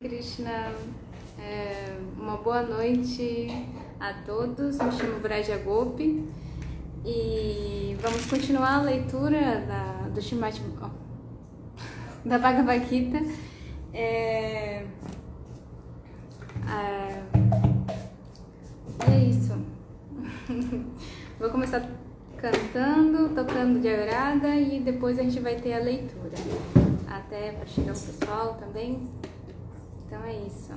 Krishna, uma boa noite a todos. Me chamo Braja Gopi e vamos continuar a leitura do Srimad da Bhagavad Gita. É isso. Vou começar cantando, tocando de agrada e depois a gente vai ter a leitura. Até para chegar o pessoal também. Então é isso.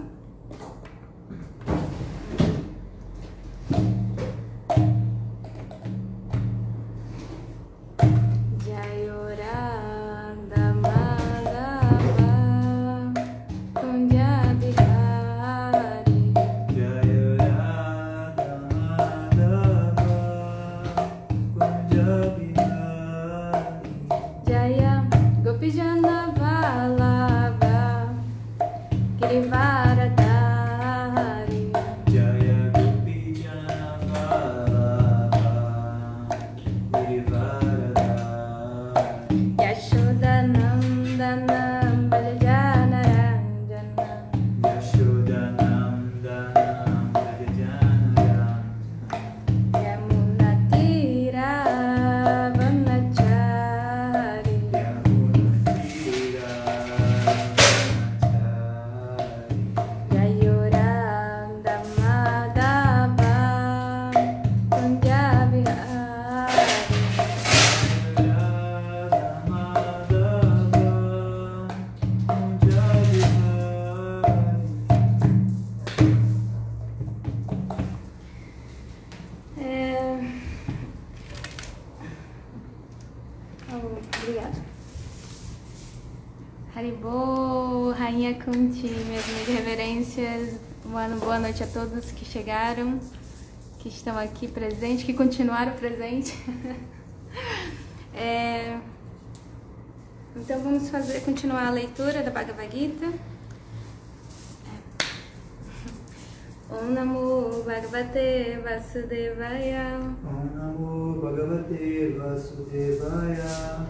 Obrigada. Haribô, Rainha Kunti, minhas reverências. Boa noite a todos que chegaram, que estão aqui presentes, que continuaram presentes. Então vamos continuar a leitura da Bhagavad Gita. Om Namo Bhagavate Vasudevaya. Om Namo Bhagavate Vasudevaya.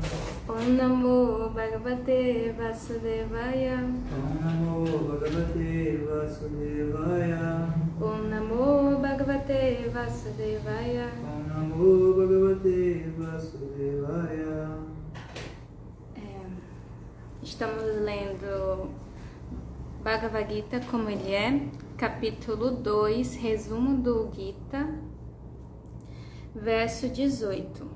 Om Namo Bhagavate Vasudevaya. Om Namo Bhagavate Vasudevaya. Om Namo Bhagavate Vasudevaya. Om Namo Bhagavate Vasudevaya. Estamos lendo Bhagavad Gita como ele é, capítulo 2, resumo do Gita, verso 18.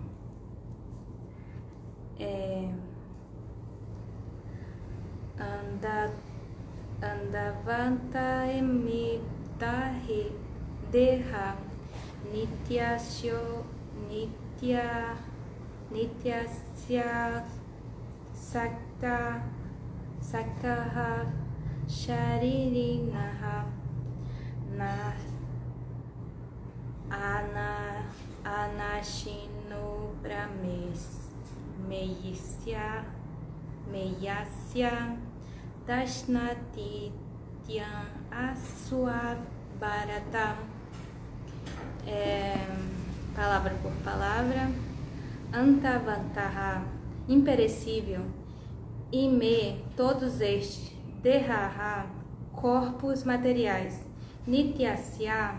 Andavanta emitahe deha nityasya saktaha sharirinaha anashino meyasya dashnati tyam aswabharata. Palavra por palavra. Antavantaha, imperecível, ime, todos estes, dehaha, corpos materiais, nityasya,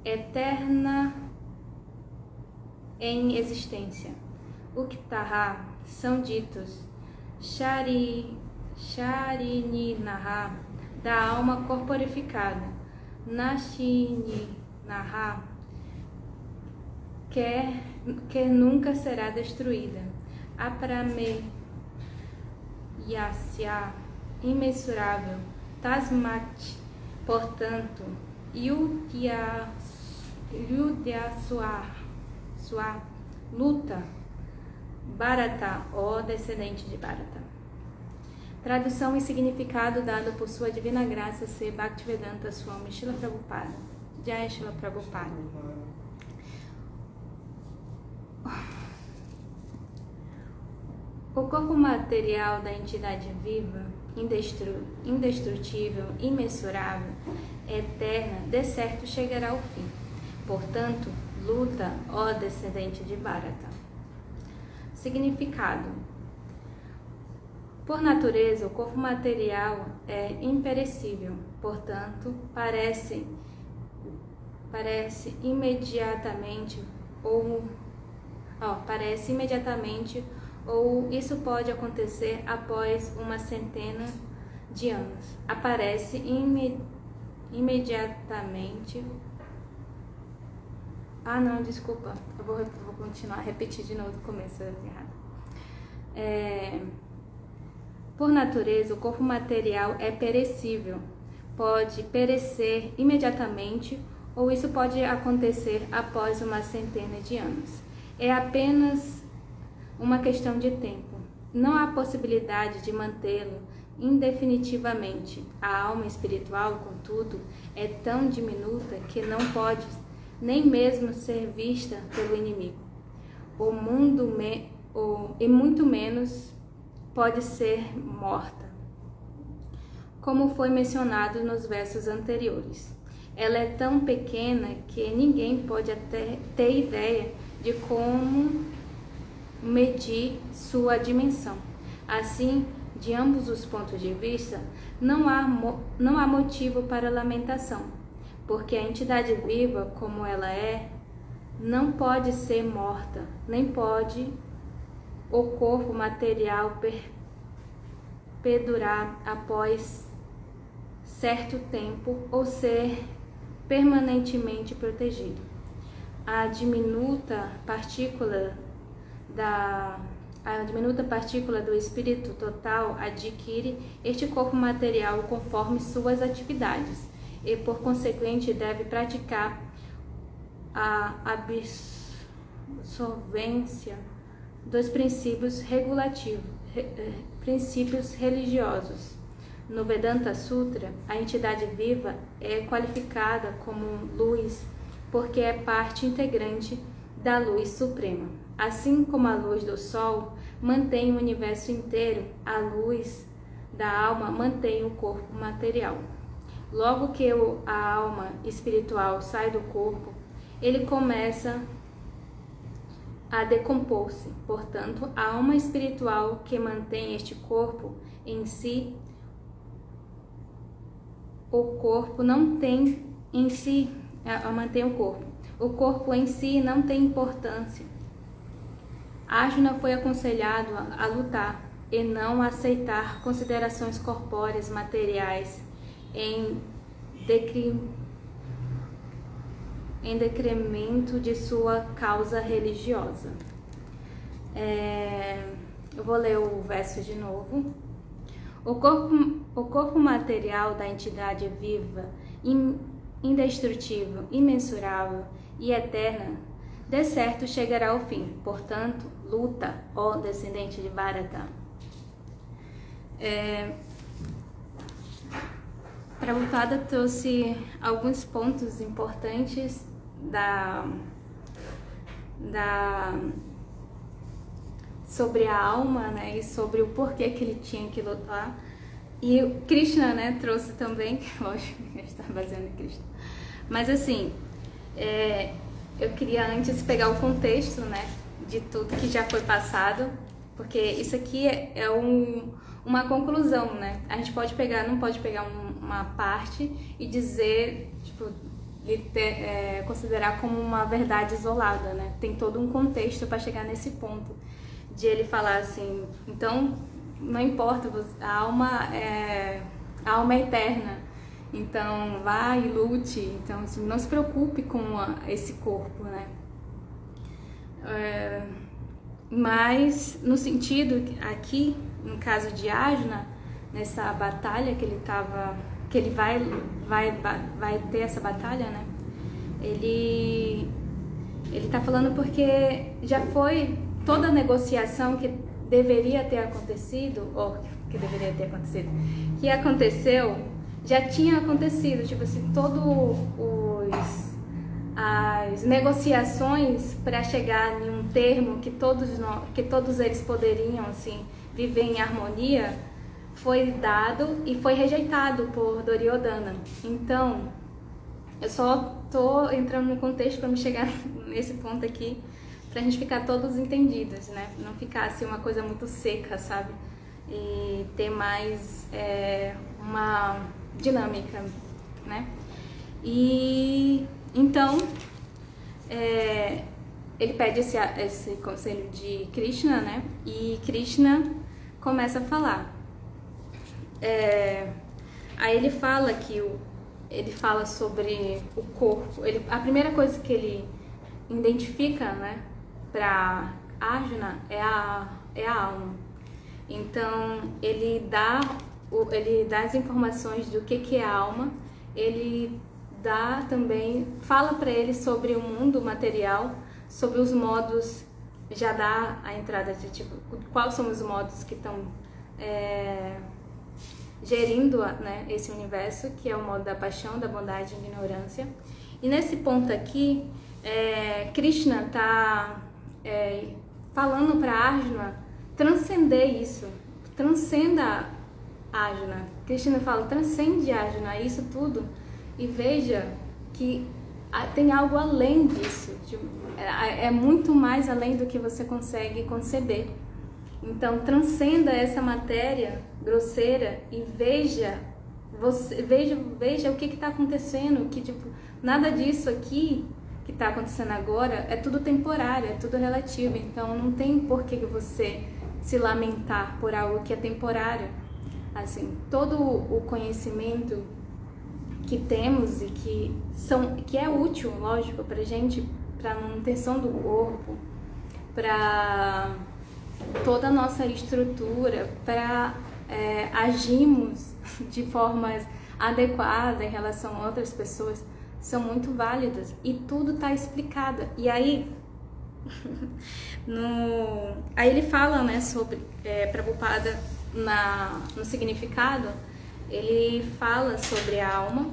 eterna em existência, uktaha, são ditos, sharininaha, da alma corporificada, nashininaha, que nunca será destruída, aprameyasya, imensurável, tasmat, portanto, yudhyaswa, luta, Bharata, ó descendente de Bharata. Tradução e significado dado por sua divina graça ser Bhaktivedanta Swami Srila Prabhupada. Jai Srila Prabhupada. O corpo material da entidade viva, indestrutível, imensurável, eterna, de certo chegará ao fim. Portanto, luta, ó descendente de Bharata. Significado: Por natureza, o corpo material é imperecível, portanto, parece imediatamente ou isso pode acontecer após uma centena de anos. Aparece imediatamente. Não, desculpa. Eu vou continuar, repetir de novo do começo errado. Por natureza, o corpo material é perecível. Pode perecer imediatamente ou isso pode acontecer após uma centena de anos. É apenas uma questão de tempo. Não há possibilidade de mantê-lo indefinitivamente. A alma espiritual, contudo, é tão diminuta que não pode nem mesmo ser vista pelo inimigo. E muito menos pode ser morta, como foi mencionado nos versos anteriores. Ela é tão pequena que ninguém pode até ter ideia de como medir sua dimensão. Assim, de ambos os pontos de vista, não há motivo para lamentação, porque a entidade viva, como ela é, não pode ser morta, nem pode o corpo material perdurar após certo tempo ou ser permanentemente protegido. A diminuta partícula do espírito total adquire este corpo material conforme suas atividades e, por consequente, deve praticar a absorvência dos princípios princípios religiosos. No Vedanta Sutra, a entidade viva é qualificada como luz porque é parte integrante da luz suprema. Assim como a luz do sol mantém o universo inteiro, a luz da alma mantém o corpo material. Logo que a alma espiritual sai do corpo, ele começa a decompor-se. Portanto, a alma espiritual que mantém este corpo em si, o corpo não tem em si, mantém o corpo. O corpo em si não tem importância. Arjuna foi aconselhado a lutar e não aceitar considerações corpóreas materiais em decremento de sua causa religiosa. Eu vou ler o verso de novo. O corpo material da entidade viva, indestrutível, imensurável e eterna, de certo chegará ao fim. Portanto, luta, ó descendente de Bharata. Prabhupada trouxe alguns pontos importantes sobre a alma, né, e sobre o porquê que ele tinha que lutar. E o Krishna, né, trouxe também, lógico, a gente está baseando em Krishna. Mas assim, eu queria antes pegar o contexto, né, de tudo que já foi passado, porque isso aqui é uma conclusão, né? A gente pode pegar, não pode pegar uma parte e dizer, tipo, considerar como uma verdade isolada, né? Tem todo um contexto para chegar nesse ponto de ele falar assim, então não importa, a alma é eterna, então vá e lute, então assim, não se preocupe com esse corpo, né? Mas no sentido aqui, no caso de Arjuna, nessa batalha que ele vai ter essa batalha, né? Ele tá falando porque já foi toda a negociação que deveria ter acontecido, ou que aconteceu, já tinha acontecido, tipo assim, as negociações para chegar em um termo que todos eles poderiam assim viver em harmonia, foi dado e foi rejeitado por Duryodhana. Então, eu só tô entrando no contexto para me chegar nesse ponto aqui, pra gente ficar todos entendidos, né? Não ficar assim uma coisa muito seca, sabe? e ter mais uma dinâmica, né? E então ele pede esse conselho de Krishna, né? E Krishna começa a falar. Aí ele fala ele fala sobre o corpo. A primeira coisa que ele identifica, né, para Arjuna é a alma. Então ele dá as informações do que é a alma. Ele dá também, fala para ele sobre o mundo material, sobre os modos, já dá a entrada de tipo, quais são os modos que estão gerindo, né, esse universo, que é o modo da paixão, da bondade e ignorância. E nesse ponto aqui, Krishna está falando para Arjuna transcender isso, transcenda Arjuna. Krishna fala, transcende Arjuna, isso tudo, e veja que tem algo além disso, é muito mais além do que você consegue conceber. Então transcenda essa matéria grosseira e veja o que está acontecendo, que tipo, nada disso aqui que está acontecendo agora é tudo temporário, é tudo relativo. Então não tem por que você se lamentar por algo que é temporário. Assim, todo o conhecimento que temos e que é útil, lógico, para gente, para a manutenção do corpo, para toda a nossa estrutura, para agirmos de formas adequadas em relação a outras pessoas, são muito válidas e tudo está explicado. E aí, aí ele fala, né, sobre Prabhupada no significado, ele fala sobre a alma,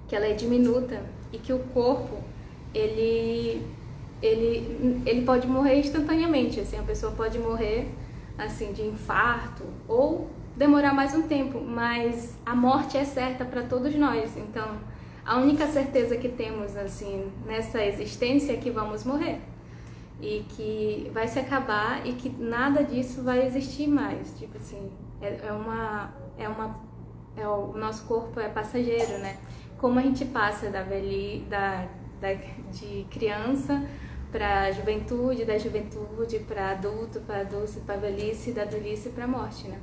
que ela é diminuta e que o corpo ele pode morrer instantaneamente, assim, a pessoa pode morrer assim de infarto ou demorar mais um tempo, mas a morte é certa para todos nós. Então, a única certeza que temos assim nessa existência é que vamos morrer e que vai se acabar e que nada disso vai existir mais. Tipo assim, o nosso corpo é passageiro, né? Como a gente passa de criança para juventude, da juventude para adulto, para velhice, da velhice para morte, né?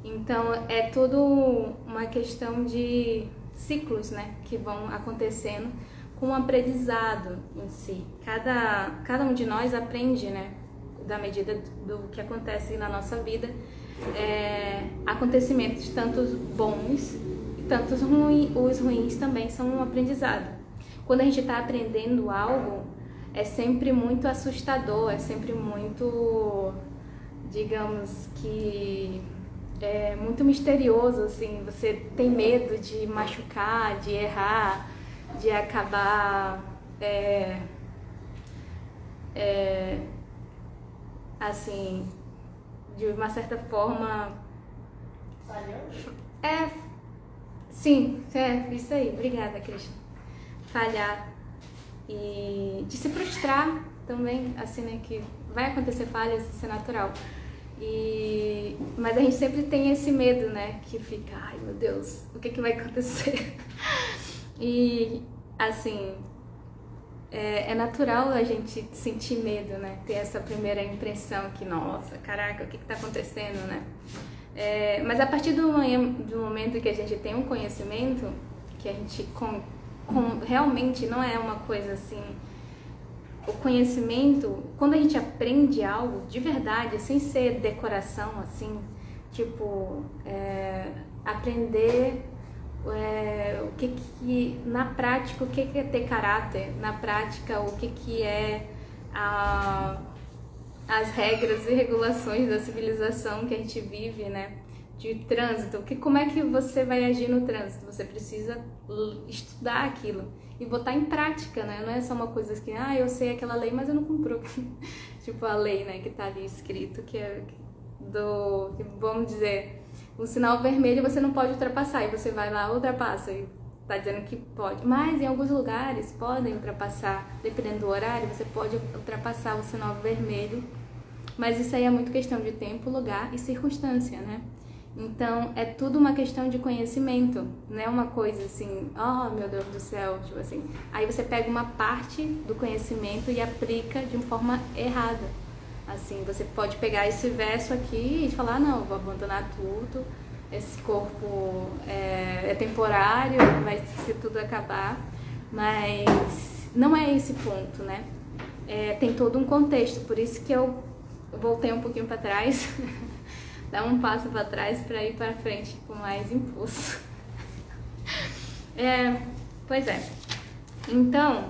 Então é tudo uma questão de ciclos, né, que vão acontecendo com o aprendizado em si. Cada um de nós aprende, né, da medida do que acontece na nossa vida, acontecimentos tanto bons e tantos ruins. Os ruins também são um aprendizado. Quando a gente está aprendendo algo, é sempre muito assustador, é sempre muito, digamos que é muito misterioso, assim, você tem medo de machucar, de errar, de acabar assim, de uma certa forma sim, isso aí, obrigada, Krishna. Falhar e de se frustrar também, assim, né, que vai acontecer falhas, isso é natural. Mas a gente sempre tem esse medo, né, que fica, ai meu Deus, o que vai acontecer? E assim, é natural a gente sentir medo, né, ter essa primeira impressão que, nossa, caraca, o que tá acontecendo, né? Mas a partir do momento que a gente tem um conhecimento, que a gente realmente não é uma coisa assim. O conhecimento, quando a gente aprende algo de verdade, sem ser decoração, assim, tipo, aprender o que na prática, o que é ter caráter, na prática, o que é as regras e regulações da civilização que a gente vive, né? De trânsito, como é que você vai agir no trânsito? Você precisa estudar aquilo e botar em prática, né? Não é só uma coisa que, eu sei aquela lei, mas eu não cumpro. Tipo a lei, né, que tá ali escrito, que é vamos dizer, o sinal vermelho você não pode ultrapassar, e você vai lá, ultrapassa, e tá dizendo que pode. Mas em alguns lugares podem ultrapassar, dependendo do horário, você pode ultrapassar o sinal vermelho Mas isso aí é muito questão de tempo, lugar e circunstância, né? Então, é tudo uma questão de conhecimento, não é uma coisa assim, oh meu Deus do céu, tipo assim. Aí você pega uma parte do conhecimento e aplica de uma forma errada. Assim, você pode pegar esse verso aqui e falar, não, vou abandonar tudo, esse corpo é temporário, vai se tudo acabar, mas não é esse ponto, né? Tem todo um contexto, por isso que eu voltei um pouquinho para trás, dar um passo para trás para ir para frente com mais impulso. Pois é. Então,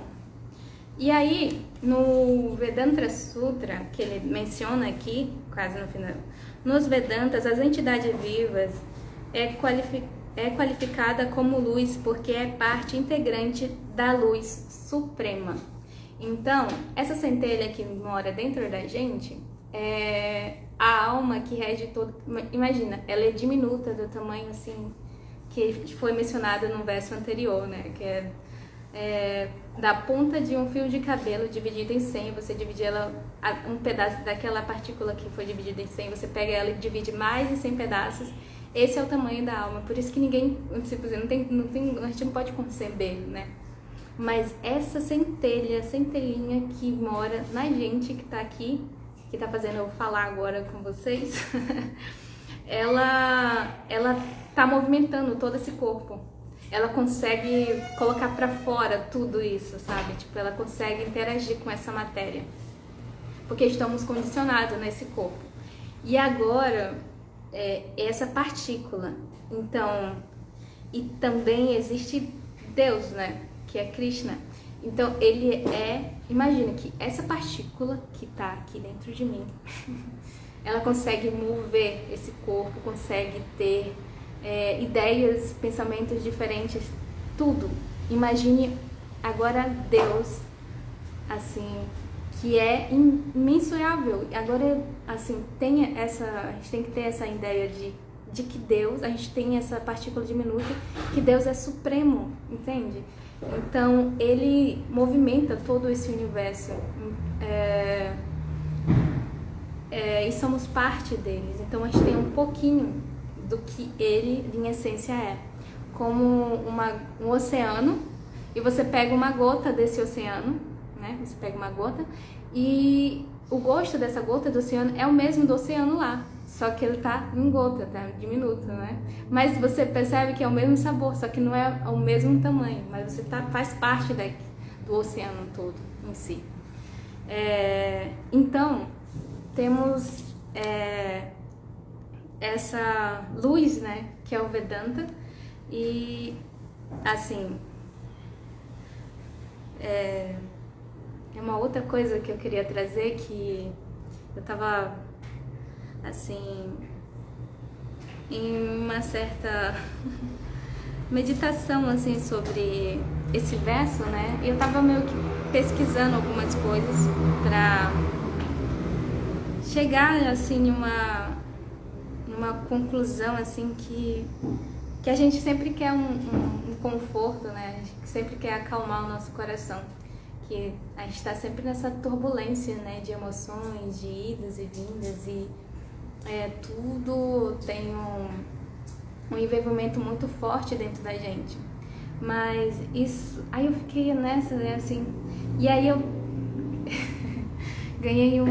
e aí no Vedanta Sutra, que ele menciona aqui, quase no final, nos Vedantas, as entidades vivas é qualificada como luz porque é parte integrante da luz suprema. Então, essa centelha que mora dentro da gente é a alma que rege todo. Imagina, ela é diminuta, do tamanho assim que foi mencionado no verso anterior, né? Que é da ponta de um fio de cabelo dividido em 100, você divide ela, um pedaço daquela partícula que foi dividida em 100, você pega ela e divide mais em 100 pedaços. Esse é o tamanho da alma, por isso que ninguém, tipo, a gente não pode conceber, né? Mas essa centelhinha que mora na gente, que tá aqui, que tá fazendo eu falar agora com vocês, ela tá movimentando todo esse corpo. Ela consegue colocar pra fora tudo isso, sabe? Tipo, ela consegue interagir com essa matéria. Porque estamos condicionados nesse corpo. E agora, essa partícula. Então, e também existe Deus, né? Que é Krishna. Então, ele imagina que essa partícula que tá aqui dentro de mim, ela consegue mover esse corpo, consegue ter ideias, pensamentos diferentes, tudo. Imagine agora Deus, assim, que é imensurável. Agora, assim, a gente tem que ter essa ideia de que Deus, a gente tem essa partícula diminuta, que Deus é supremo, entende? Então, ele movimenta todo esse universo e somos parte deles. Então, a gente tem um pouquinho do que ele, em essência, é. Como um oceano, e você pega uma gota desse oceano, né? Você pega uma gota, e o gosto dessa gota do oceano é o mesmo do oceano lá. Só que ele tá em gota, tá diminuto, né? Mas você percebe que é o mesmo sabor, só que não é o mesmo tamanho. Mas você faz parte do oceano todo em si. Então, temos essa luz, né? Que é o Vedanta. E, assim, é uma outra coisa que eu queria trazer, que eu tava, assim, em uma certa meditação, assim, sobre esse verso, né? E eu tava meio que pesquisando algumas coisas pra chegar, assim, numa conclusão, assim, que a gente sempre quer um conforto, né? A gente sempre quer acalmar o nosso coração. Que a gente está sempre nessa turbulência, né? De emoções, de idas e vindas, e tudo tem um envolvimento muito forte dentro da gente. Mas isso... Aí eu fiquei nessa, né? Assim... E aí eu ganhei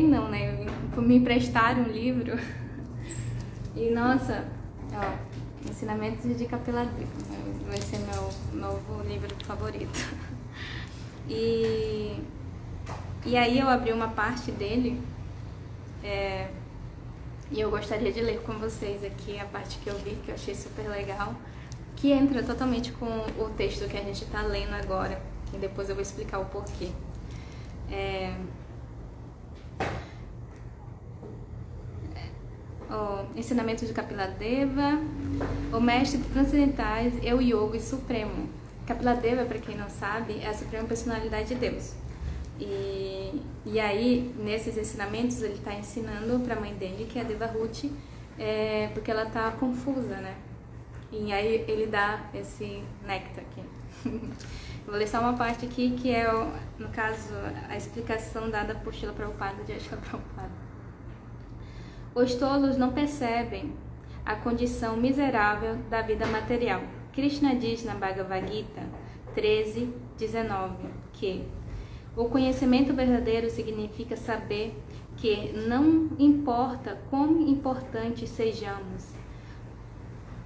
não, né? Me emprestaram um livro. E, nossa... Ó, Ensinamentos de Capiladrico, vai ser meu novo livro favorito. E aí eu abri uma parte dele, e eu gostaria de ler com vocês aqui a parte que eu vi, que eu achei super legal, que entra totalmente com o texto que a gente está lendo agora, e depois eu vou explicar o porquê. Ensinamentos de Kapiladeva, o mestre transcendentais é o Yogi Supremo. Kapiladeva, para quem não sabe, é a suprema personalidade de Deus. E aí, nesses ensinamentos, ele está ensinando para a mãe dele, que é a Devahuti, porque ela está confusa, né? E aí ele dá esse néctar aqui. Vou ler só uma parte aqui que é, no caso, a explicação dada por Srila Prabhupada de Srila Prabhupada. Os tolos não percebem a condição miserável da vida material. Krishna diz na Bhagavad Gita 13:19 que o conhecimento verdadeiro significa saber que não importa quão importantes sejamos,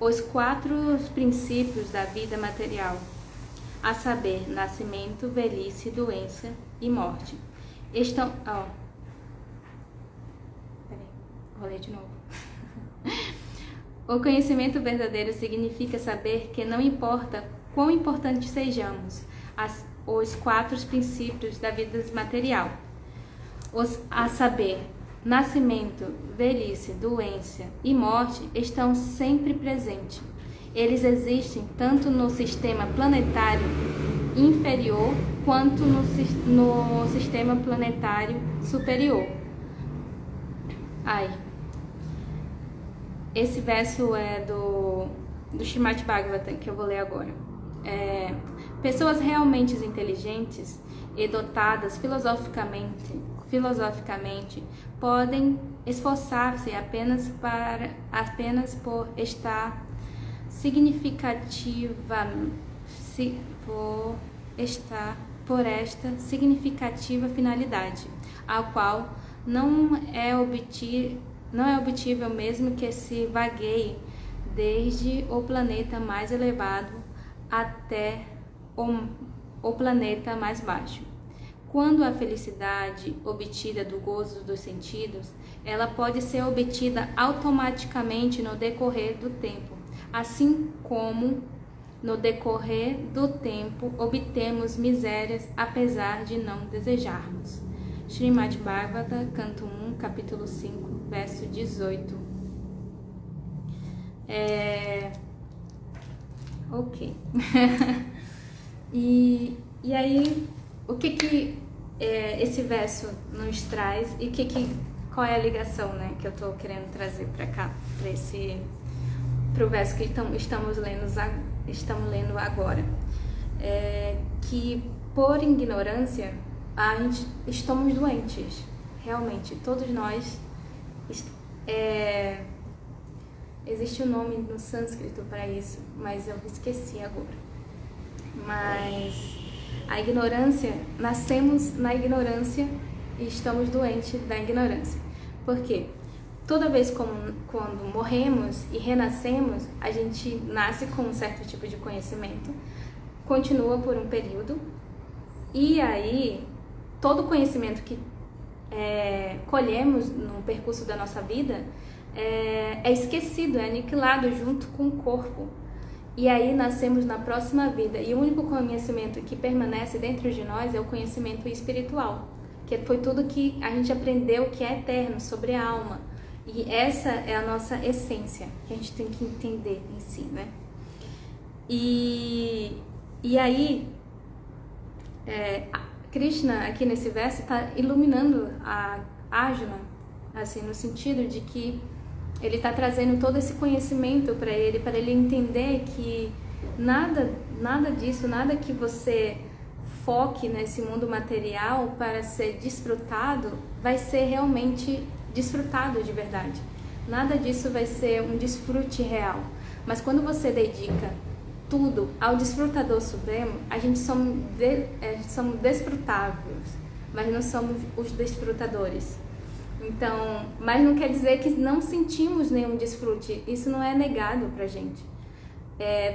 os 4 princípios da vida material, a saber, nascimento, velhice, doença e morte, estão... Vou ler de novo. O conhecimento verdadeiro significa saber que não importa quão importantes sejamos, os 4 princípios da vida material, a saber, nascimento, velhice, doença e morte estão sempre presentes. Eles existem tanto no sistema planetário inferior quanto no sistema planetário superior. Esse verso é do Srimad Bhagavatam, que eu vou ler agora. Pessoas realmente inteligentes e dotadas filosoficamente podem esforçar-se apenas por esta significativa finalidade, a qual não é obtível mesmo que se vagueie desde o planeta mais elevado até o planeta mais baixo. Quando a felicidade obtida do gozo dos sentidos, ela pode ser obtida automaticamente no decorrer do tempo, assim como no decorrer do tempo obtemos misérias apesar de não desejarmos. Srimad Bhagavatam, canto 1, capítulo 5, verso 18. Ok. E aí, o que esse verso nos traz e qual é a ligação, né, que eu estou querendo trazer para cá, para o verso que estamos lendo agora? Que por ignorância estamos doentes, realmente, todos nós. Existe um nome no sânscrito para isso, mas eu esqueci agora. Mas a ignorância, nascemos na ignorância e estamos doentes da ignorância. Por quê? Toda vez quando morremos e renascemos, a gente nasce com um certo tipo de conhecimento, continua por um período, e aí todo conhecimento que colhemos no percurso da nossa vida é esquecido, é aniquilado junto com o corpo. E aí nascemos na próxima vida, e o único conhecimento que permanece dentro de nós é o conhecimento espiritual, que foi tudo que a gente aprendeu que é eterno, sobre a alma. E essa é a nossa essência, que a gente tem que entender em si, né? E aí, Krishna, aqui nesse verso, está iluminando a Arjuna, assim, no sentido de que ele está trazendo todo esse conhecimento para ele entender que nada disso, nada que você foque nesse mundo material para ser desfrutado, vai ser realmente desfrutado de verdade. Nada disso vai ser um desfrute real. Mas quando você dedica tudo ao desfrutador supremo, a gente somos desfrutáveis, mas não somos os desfrutadores. Então, mas não quer dizer que não sentimos nenhum desfrute. Isso não é negado pra gente.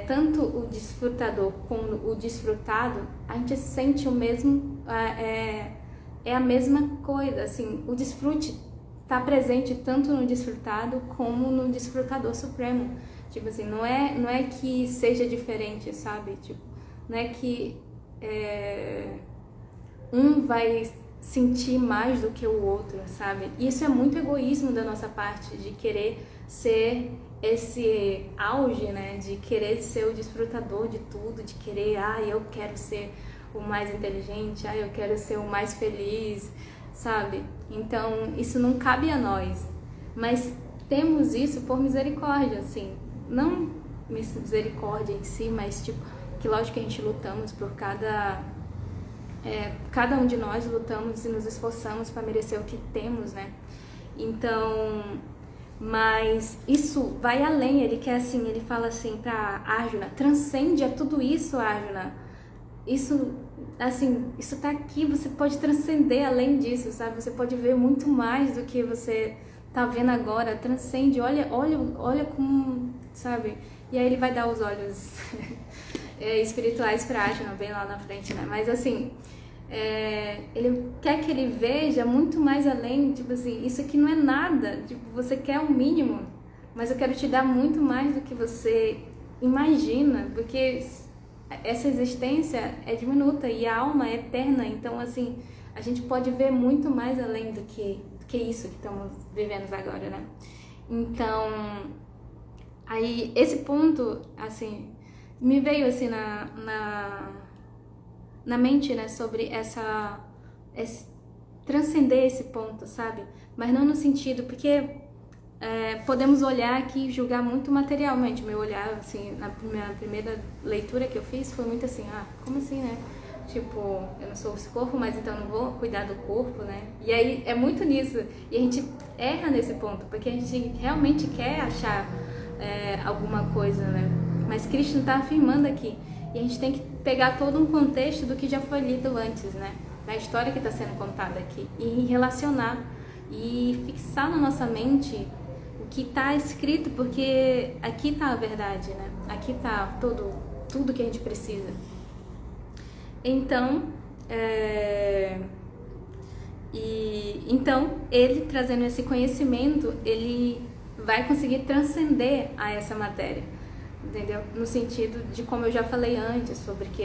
Tanto o desfrutador como o desfrutado, a gente sente o mesmo, é a mesma coisa, assim, o desfrute está presente tanto no desfrutado como no desfrutador supremo. Tipo assim, não é que seja diferente, sabe? Tipo, não é que um vai sentir mais do que o outro, sabe? Isso é muito egoísmo da nossa parte, de querer ser esse auge, né? De querer ser o desfrutador de tudo, de querer, eu quero ser o mais inteligente, eu quero ser o mais feliz, sabe? Então, isso não cabe a nós, mas temos isso por misericórdia, assim. Não misericórdia em si, mas tipo, que lógico que a gente lutamos por cada um de nós lutamos e nos esforçamos para merecer o que temos, né? Então, mas isso vai além, ele quer assim, ele fala assim pra Arjuna, transcende a tudo isso, Arjuna. Isso, assim, isso tá aqui, você pode transcender além disso, sabe? Você pode ver muito mais do que você tá vendo agora, transcende, olha como, sabe? E aí ele vai dar os olhos espirituais pra Arjuna, bem lá na frente, né? Mas assim, ele quer que ele veja muito mais além, tipo assim, isso aqui não é nada, tipo, você quer um mínimo, mas eu quero te dar muito mais do que você imagina, porque essa existência é diminuta e a alma é eterna, então assim, a gente pode ver muito mais além do que isso que estamos vivendo agora, né? Então, aí esse ponto, assim, me veio assim na mente, né, sobre transcender esse ponto, sabe? Mas não no sentido, porque podemos olhar aqui e julgar muito materialmente. Meu olhar, assim, na primeira leitura que eu fiz foi muito assim, como assim, né? Tipo, eu não sou esse corpo, mas então não vou cuidar do corpo, né? E aí é muito nisso, e a gente erra nesse ponto, porque a gente realmente quer achar alguma coisa, né? Mas Krishna está afirmando aqui, e a gente tem que pegar todo um contexto do que já foi lido antes, né? Da história que está sendo contada aqui, e relacionar, e fixar na nossa mente o que está escrito, porque aqui está a verdade, né? Aqui está tudo que a gente precisa. Então, então, ele trazendo esse conhecimento, ele vai conseguir transcender a essa matéria, entendeu? No sentido de, como eu já falei antes, sobre que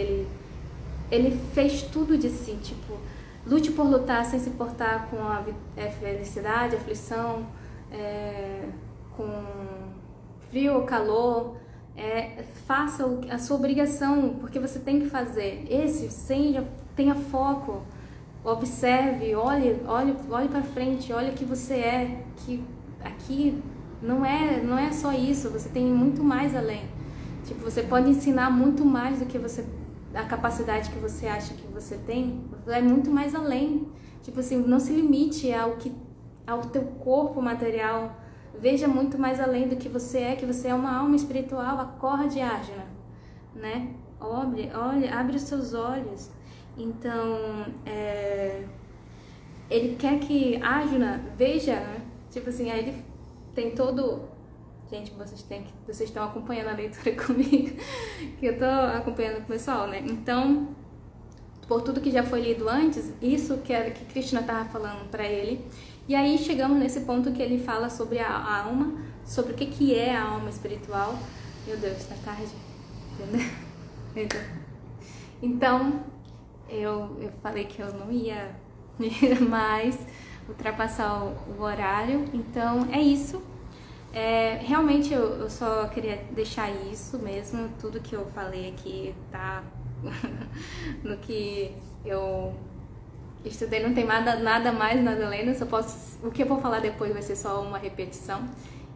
ele fez tudo de si, tipo, lute por lutar sem se importar com a felicidade, a aflição, com frio ou calor, faça a sua obrigação, porque você tem que fazer. Tenha foco, observe, olhe para frente, olhe que você que aqui não é só isso, você tem muito mais além. Tipo, você pode ensinar muito mais do que a capacidade que você acha que você tem, é muito mais além. Tipo assim, não se limite ao teu corpo material. Veja muito mais além do que você é uma alma espiritual, acorde, Arjuna, né? Abre os seus olhos. Então, ele quer que Arjuna veja, né? Tipo assim, aí ele tem todo... Gente, vocês estão acompanhando a leitura comigo, que eu tô acompanhando com o pessoal, né? Então, por tudo que já foi lido antes, isso que Krishna estava falando para ele. E aí chegamos nesse ponto que ele fala sobre a alma, sobre o que é a alma espiritual. Meu Deus, está tarde, entendeu? Então, eu falei que eu não ia mais ultrapassar o horário, então é isso. Realmente eu só queria deixar isso mesmo, tudo que eu falei aqui tá no que eu estudei, não tem nada mais, nada além, o que eu vou falar depois vai ser só uma repetição.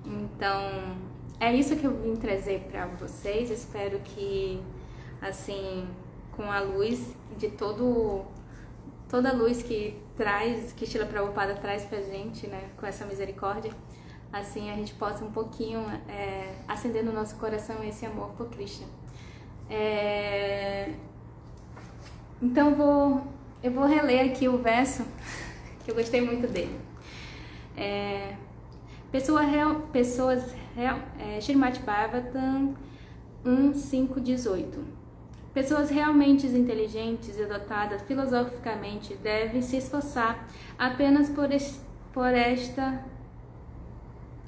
Então, é isso que eu vim trazer para vocês. Espero que, assim, com a luz de toda a luz que Srila Prabhupada traz pra gente, né, com essa misericórdia, assim a gente possa um pouquinho acender no nosso coração esse amor por Krishna. Então eu vou reler aqui o verso que eu gostei muito dele. Srimad Bhagavatam 1.5.18. Pessoas realmente inteligentes e dotadas filosoficamente devem se esforçar apenas por esta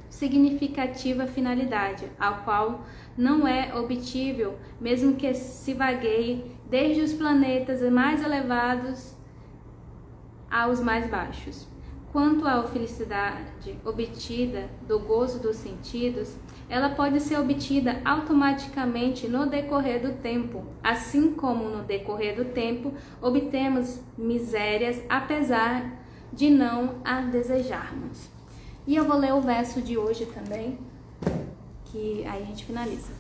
significativa finalidade, a qual não é obtível, mesmo que se vagueie desde os planetas mais elevados aos mais baixos. Quanto à felicidade obtida do gozo dos sentidos, ela pode ser obtida automaticamente no decorrer do tempo, assim como no decorrer do tempo obtemos misérias apesar de não a desejarmos. E eu vou ler o verso de hoje também, que aí a gente finaliza.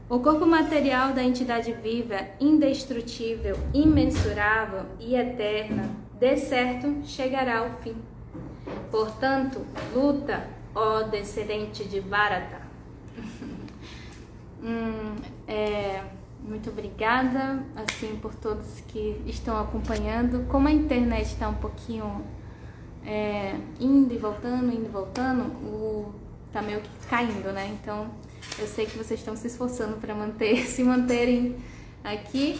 O corpo material da entidade viva, indestrutível, imensurável e eterna, de certo chegará ao fim. Portanto, luta, ó descendente de Bharata. Muito obrigada, assim, por todos que estão acompanhando. Como a internet está um pouquinho indo e voltando, tá meio que caindo, né? Então, eu sei que vocês estão se esforçando para se manterem aqui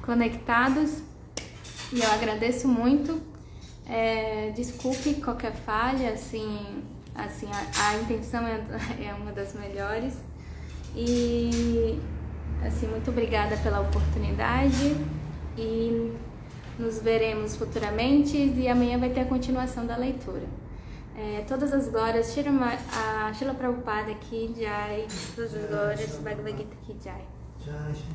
conectados, e eu agradeço muito. Desculpe qualquer falha, assim a intenção é uma das melhores, e assim, muito obrigada pela oportunidade, e nos veremos futuramente, e amanhã vai ter a continuação da leitura. Todas as glórias, a Srila Prabhupada Ki Jai, todas as glórias, Bhagavad Gita Ki Jai. Jai Shri.